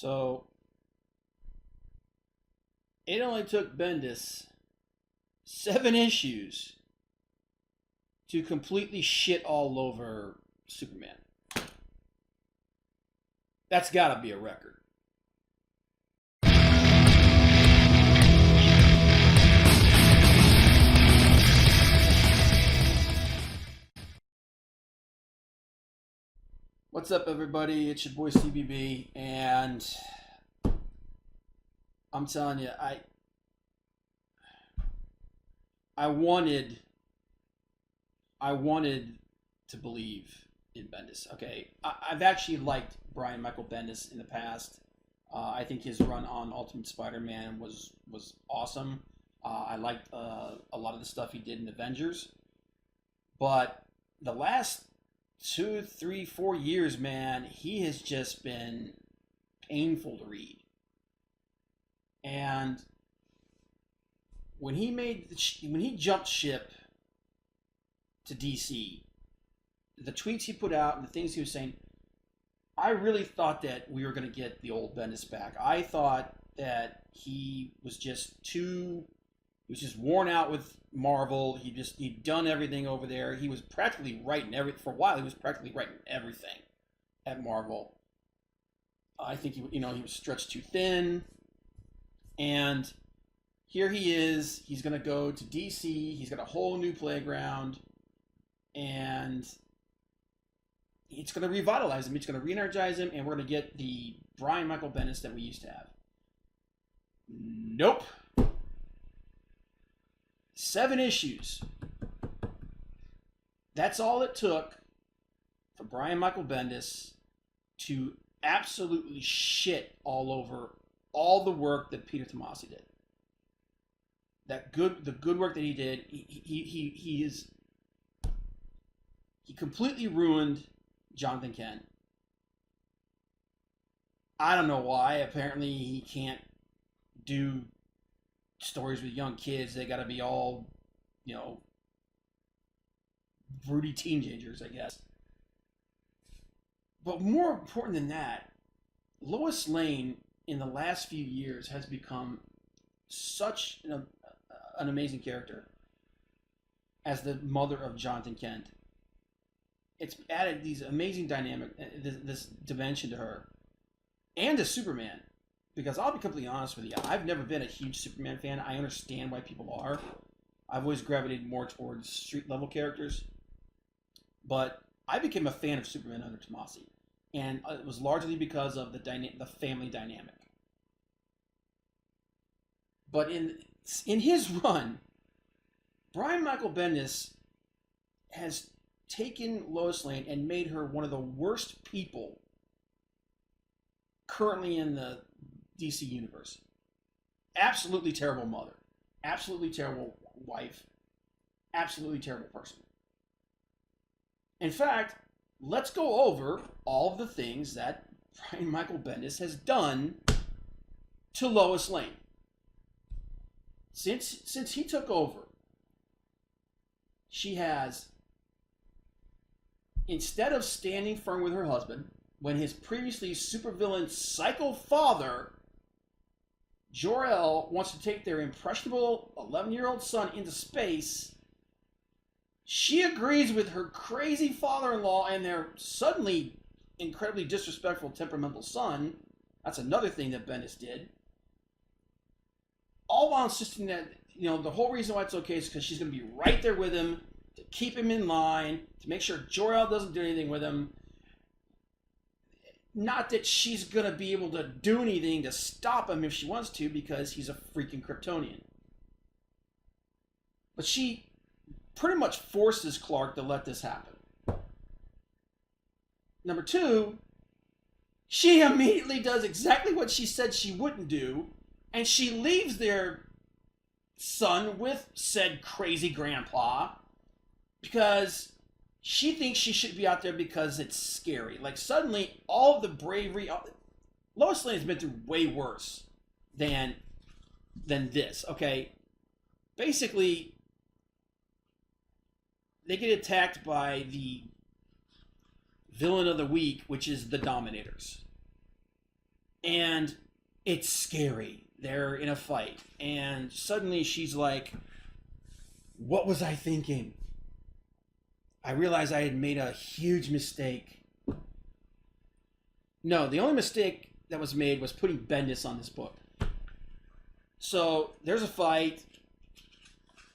So it only took Bendis 7 issues to completely shit all over Superman. That's gotta be a record. What's up, everybody? It's your boy CBB, and I'm telling you, I wanted to believe in Bendis. Okay, I've actually liked Brian Michael Bendis in the past. I think his run on Ultimate Spider-Man was awesome. I liked a lot of the stuff he did in Avengers, but the last 2, 3, 4 years, man, he has just been painful to read. And when he jumped ship to DC, the tweets he put out and the things he was saying, I really thought that we were going to get the old Bendis back. I thought that he was just worn out with Marvel. He'd done everything over there. He was practically writing everything for a while. He was practically writing everything at Marvel. I think he was stretched too thin. And here he is. He's going to go to DC. He's got a whole new playground, and it's going to revitalize him. It's going to re-energize him, and we're going to get the Brian Michael Bendis that we used to have. Nope. 7 issues. That's all it took for Brian Michael Bendis to absolutely shit all over all the work that Peter Tomasi did. The good work that he did, he completely ruined Jonathan Kent. I don't know why. Apparently he can't do stories with young kids. They got to be all, broody teenagers, I guess. But more important than that, Lois Lane in the last few years has become such an amazing character as the mother of Jonathan Kent. It's added these amazing dynamic, this dimension to her, and to Superman. Because I'll be completely honest with you, I've never been a huge Superman fan. I understand why people are. I've always gravitated more towards street-level characters. But I became a fan of Superman under Tomasi. And it was largely because of the family dynamic. But in his run, Brian Michael Bendis has taken Lois Lane and made her one of the worst people currently in the DC universe. Absolutely terrible mother. Absolutely terrible wife. Absolutely terrible person. In fact, let's go over all of the things that Brian Michael Bendis has done to Lois Lane. Since he took over, she has, instead of standing firm with her husband, when his previously supervillain psycho father, Jor-El, wants to take their impressionable 11-year-old son into space, she agrees with her crazy father-in-law and their suddenly incredibly disrespectful, temperamental son. That's another thing that Bendis did. All while insisting that, the whole reason why it's okay is because she's going to be right there with him to keep him in line, to make sure Jor-El doesn't do anything with him. Not that she's going to be able to do anything to stop him if she wants to, because he's a freaking Kryptonian. But she pretty much forces Clark to let this happen. Number 2, she immediately does exactly what she said she wouldn't do, and she leaves their son with said crazy grandpa because she thinks she should be out there because it's scary. Like, suddenly, all of the bravery... Lois Lane has been through way worse than this, okay? Basically, they get attacked by the villain of the week, which is the Dominators. And it's scary. They're in a fight. And suddenly she's like, what was I thinking? I realized I had made a huge mistake. No, the only mistake that was made was putting Bendis on this book. So there's a fight.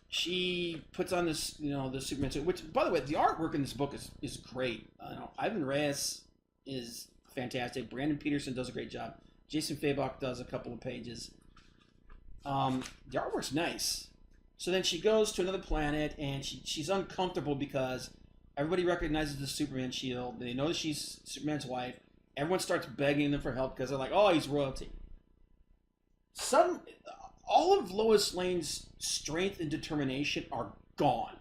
She puts on this, the Superman suit, which, by the way, the artwork in this book is great. Ivan Reyes is fantastic. Brandon Peterson does a great job. Jason Fabok does a couple of pages. The artwork's nice. So then she goes to another planet, and she's uncomfortable because everybody recognizes the Superman shield. They know that she's Superman's wife. Everyone starts begging them for help because they're like, oh, he's royalty. All of Lois Lane's strength and determination are gone.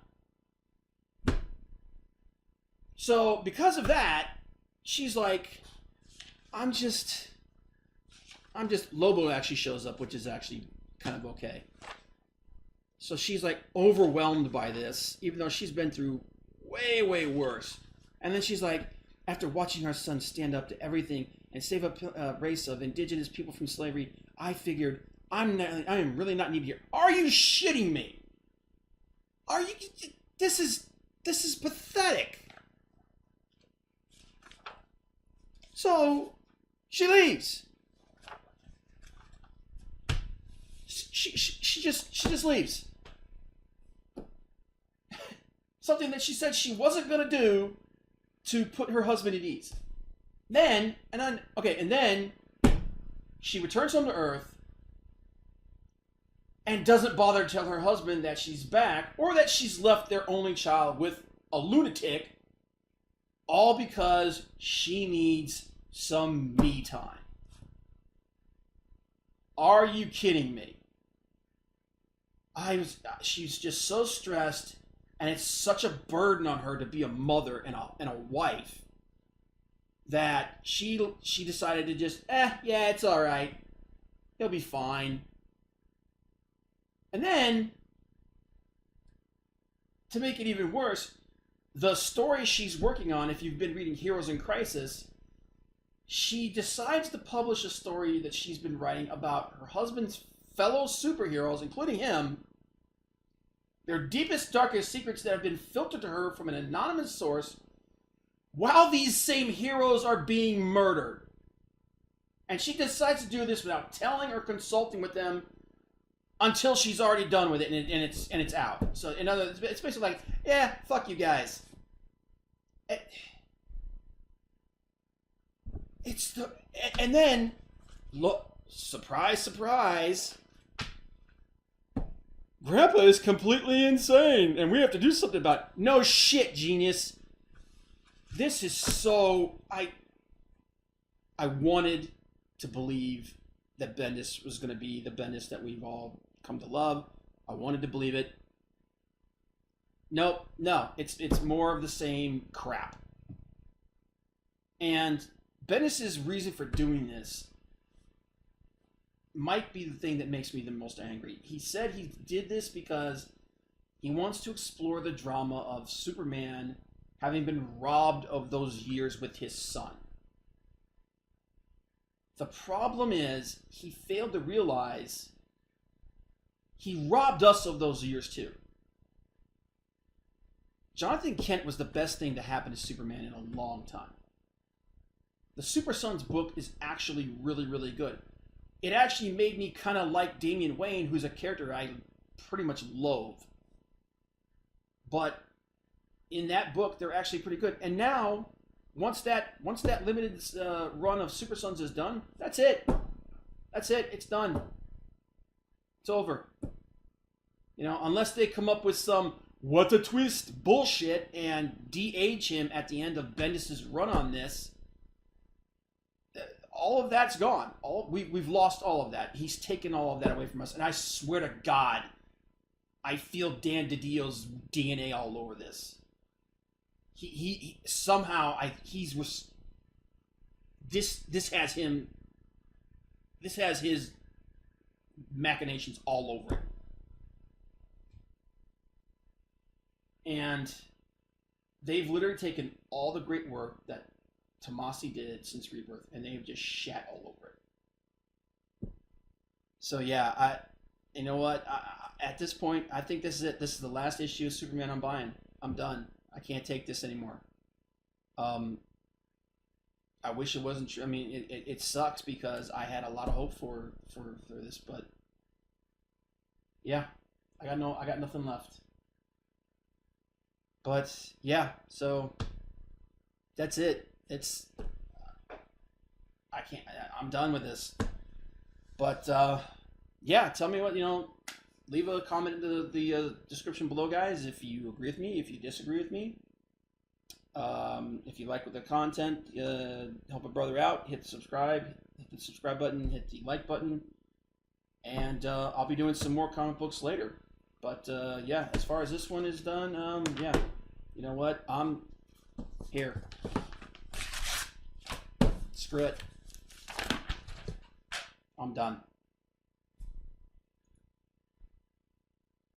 So because of that, she's like, I'm just Lobo actually shows up, which is actually kind of okay. So she's like overwhelmed by this, even though she's been through way, way worse. And then she's like, after watching our son stand up to everything and save a race of indigenous people from slavery, I figured I am really not needed here. Are you shitting me? Are you? This is pathetic. So she leaves. She just leaves. Something that she said she wasn't gonna do to put her husband at ease. Then she returns home to Earth and doesn't bother to tell her husband that she's back or that she's left their only child with a lunatic, all because she needs some me time. Are you kidding me? She's just so stressed, and it's such a burden on her to be a mother and a wife that she decided to just, yeah, it's all right. He'll be fine. And then, to make it even worse, the story she's working on, if you've been reading Heroes in Crisis, she decides to publish a story that she's been writing about her husband's fellow superheroes, including him, their deepest, darkest secrets that have been filtered to her from an anonymous source while these same heroes are being murdered. And she decides to do this without telling or consulting with them until she's already done with it and it's out. So in other words, it's basically like, yeah, fuck you guys. And then, look, surprise, surprise, Grandpa is completely insane, and we have to do something about it. No shit, genius. This is so... I wanted to believe that Bendis was going to be the Bendis that we've all come to love. I wanted to believe it. Nope, no. It's more of the same crap. And Bendis' reason for doing this might be the thing that makes me the most angry. He said he did this because he wants to explore the drama of Superman having been robbed of those years with his son. The problem is he failed to realize he robbed us of those years too. Jonathan Kent was the best thing to happen to Superman in a long time. The Super Sons book is actually really, really good. It actually made me kind of like Damian Wayne, who's a character I pretty much loathe. But in that book, they're actually pretty good. And now, once that limited run of Super Sons is done, that's it. That's it. It's done. It's over. Unless they come up with some what a twist bullshit and de-age him at the end of Bendis' run on this. All of that's gone. We've lost all of that. He's taken all of that away from us. And I swear to God, I feel Dan DiDio's DNA all over this. He somehow this has him. This has his machinations all over it. And they've literally taken all the great work that Tomasi did since Rebirth, and they've just shat all over it. So yeah, you know what? At this point, I think this is it. This is the last issue of Superman I'm buying. I'm done. I can't take this anymore. Um, I wish it wasn't true. I mean, it sucks because I had a lot of hope for this, but yeah, I got nothing left. But yeah, so that's it. It's I can't. I'm done with this. But yeah, tell me what you know. Leave a comment in the description below, guys, if you agree with me, if you disagree with me. If you like the content, help a brother out. Hit the subscribe button, hit the like button, and I'll be doing some more comic books later. But yeah, as far as this one is done, yeah, you know what? I'm here. Screw it. I'm done.